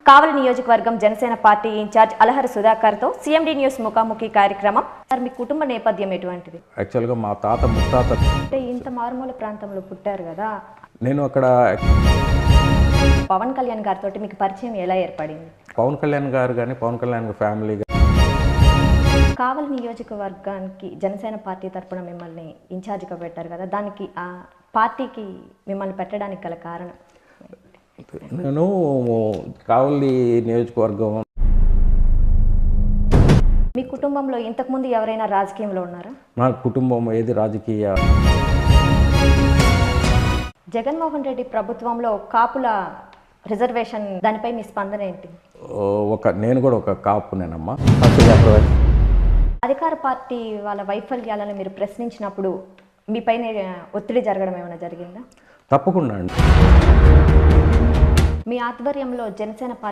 కావలి నియోజకవర్గం Janasena party in charge Alahari సుధాకర్తో CMD news ముఖాముఖి కార్యక్రమం. సార్, మీ కుటుంబ నేపథ్యం ఎటువంటిది? యాక్చువల్గా మా తాత ముత్తాత అంటే ఇంత మారుమూల ప్రాంతంలో పుట్టారు కదా, నేను అక్కడ పవన్ కళ్యాణ్ గారితో మీకు పరిచయం ఎలా ఏర్పడింది? పవన్ కళ్యాణ్ గారు కానీ పవన్ కళ్యాణ్ గారి ఫ్యామిలీ కావలి నియోజకవర్గానికి జనసేన పార్టీ తరపున మిమ్మల్ని ఇన్ఛార్జ్గా పెట్టారు కదా, దానికి ఆ పార్టీకి మిమ్మల్ని పెట్టడానికి గల కారణం? నేను కావలి నియోజకవర్గం మీ కుటుంబంలో ఇంతకుముందు ఎవరైనా రాజకీయంలో ఉన్నారా? నా కుటుంబం ఏది రాజకీయ జగన్మోహన్ రెడ్డి ప్రభుత్వంలో కాపుల రిజర్వేషన్ దానిపై మీ స్పందన ఏంటి? నేను కూడా ఒక కాపునేనమ్మా. అధికార పార్టీ వాళ్ళ వైఫల్యాలను మీరు ప్రశ్నించినప్పుడు మీపైన ఒత్తిడి జరగడం ఏమైనా జరిగిందా? తప్పకుండా అండి. మీ ఆధ్వర్యంలో జనసేన